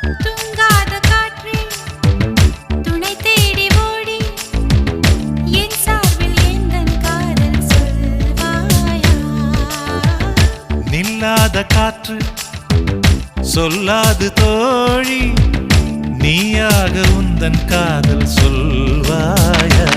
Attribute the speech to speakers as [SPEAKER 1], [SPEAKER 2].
[SPEAKER 1] தூங்காத காற்றே துணை தேடி ஓடி என் சார்பில் எந்தன் காதல் சொல்வாயா?
[SPEAKER 2] நில்லாத காற்று சொல்லாது தோழி, நீயாக உந்தன் காதல் சொல்வாயா?